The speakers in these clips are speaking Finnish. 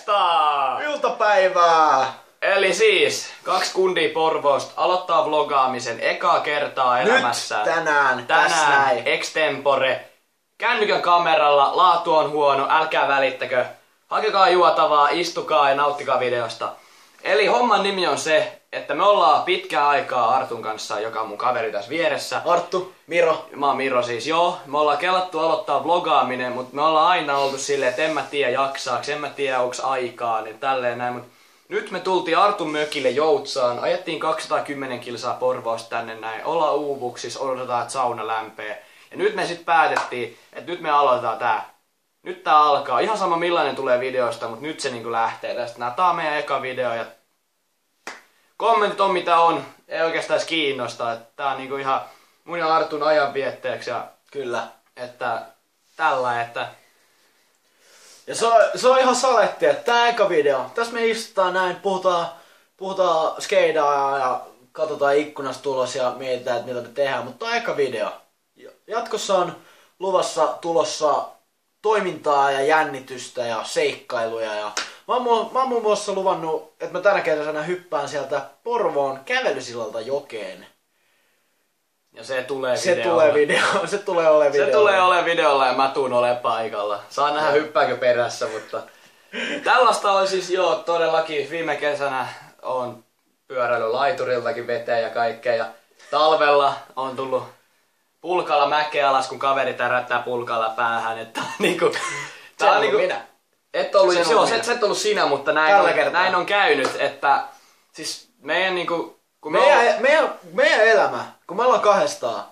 Morjesta! Iltapäivää! Eli siis, 2 kundia Porvoosta aloittaa vlogaamisen ekaa kertaa elämässään. Nyt, tänään, extempore. Kännykän kameralla, laatu on huono, älkää välittäkö. Hakekaa juotavaa, istukaa ja nauttikaa videosta. Eli homman nimi on se, että me ollaan pitkää aikaa Artun kanssa, joka on mun kaveri tässä vieressä. Arttu, Miro. Mä oon Miro siis, joo. Me ollaan kelattu aloittaa vlogaaminen, mutta me ollaan aina oltu silleen, että en mä tiedä jaksaaks, en mä tiedä onks aikaa, niin tälleen näin. Mut nyt me tultiin Artun mökille Joutsaan, ajettiin 210 kilsaa Porvoosta tänne näin, ollaan uuvuksissa, odotetaan että sauna lämpee. Ja nyt me sit päätettiin, että nyt me aloitetaan tää. Nyt tää alkaa, ihan sama millainen tulee videosta, mutta nyt se niinku lähtee tästä. Tää on meidän eka video ja kommentit on mitä on, ei oikeastaan edes kiinnosta. Tää on niinku ihan mun ja Artun ajanvietteeksi ja Kyllä. että tällä, että Ja se on ihan saletti, että tää eka video. Tässä me istutaan näin, puhutaan skeidaa ja katsotaan ikkunasta tulos ja mietitään, että mitä me tehdään. Mutta tää on eka video. Jatkossa on luvassa tulossa toimintaa ja jännitystä ja seikkailuja. Ja mä oon muun muassa luvannut, että mä tänä kesänä hyppään sieltä Porvoon kävelysillalta jokeen. ja se tulee Se tulee videolla. Se tulee olemaan videolla ja mä tuun olemaan paikalla. Saa nähdä hyppääkö perässä, mutta tällaista oli siis joo, todellakin viime kesänä on pyöräily laituriltakin veteen ja kaikkea. Ja talvella on tullut pulkalla mäkeä alas, kun kaveri tärättää pulkalla päähän. Että niinku, tää on niinku, minä. et ollut, Sen joo, on se et ollut sinä, mutta näin on käynyt, että siis meidän niinku, kun Meidän elämä, kun me ollaan kahdestaan,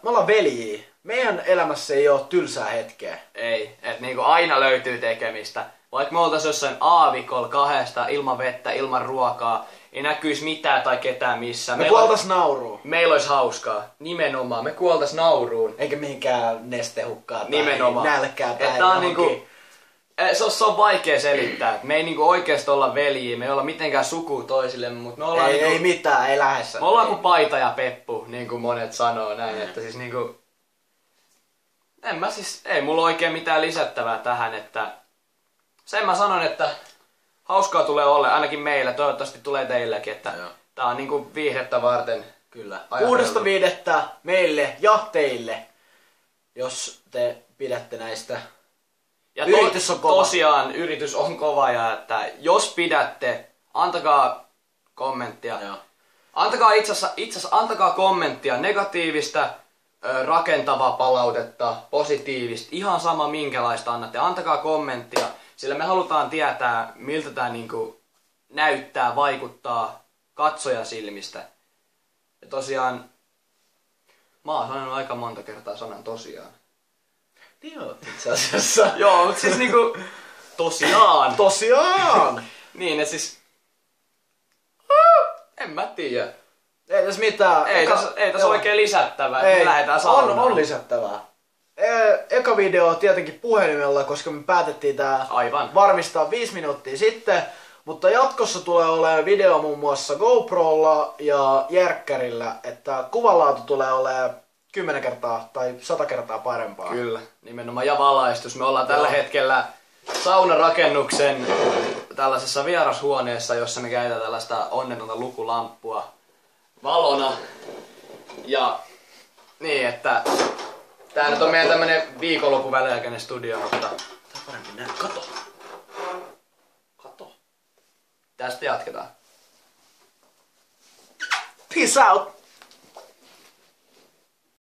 me ollaan veljiä, meidän elämässä ei ole tylsää hetkeä. ei, että niinku aina löytyy tekemistä. Vaikka me oltais jossain aavikolla kahdesta, ilman vettä, ilman ruokaa, ei näkyisi mitään tai ketään missään. Me kuoltais nauruun. Meillä olisi hauskaa, nimenomaan. Me kuoltais nauruun. Eikä mihinkään nestehukkaa tai Nimenomaan. nälkää tai Että on johonkin. niinku, se on vaikea selittää. Me ei niinku oikeesti olla veljiä, me ei olla mitenkään sukua toisillemme, mutta me ollaan Ei mitään, ei lähes. me ollaan kuin Paita ja Peppu, niin kuin monet sanoo näin, että siis niinku ei mulla oikein mitään lisättävää tähän, että sen mä sanon, että hauskaa tulee olla, ainakin meillä, toivottavasti tulee teillekin, että Joo. tää on niinku viihdettä varten. Kyllä. Ajateltu. 6.5. meille ja teille, jos te pidätte näistä. Ja Yritys on kova. Tosiaan yritys on kova ja että jos pidätte, antakaa kommenttia. Joo. Antakaa itse asiassa antakaa kommenttia, negatiivista, rakentavaa palautetta, positiivista, ihan sama minkälaista annatte. Antakaa kommenttia, sillä me halutaan tietää miltä tää niinku näyttää, vaikuttaa katsoja silmistä. Ja tosiaan, mä oon sanonut aika monta kertaa sanan tosiaan. Niin oot itse asiassa. Joo, mutta siis niinku, tosiaan. Tosiaan! Niin, et siis, en mä tiedä. Ei tässä mitään. Ei tässä oikein lisättävää, me lähdetään on, saunaan. on lisättävää. Eka video tietenkin puhelimella, koska me päätettiin tää Aivan. varmistaa 5 minuuttia sitten. Mutta jatkossa tulee olemaan video muun muassa GoProlla ja järkkärillä, että kuvanlaatu tulee olemaan 10 kertaa tai 100 kertaa parempaa. Kyllä, nimenomaan ja valaistus. Me ollaan tällä hetkellä saunarakennuksen tällaisessa vierashuoneessa, jossa me käytetään tällaista onnetonta lukulamppua valona. Ja niin, että tää nyt on meidän tämmönen viikonlopun väliaikainen studio, mutta Tää on parempi näin. Kato. Kato. tästä jatketaan. Peace out!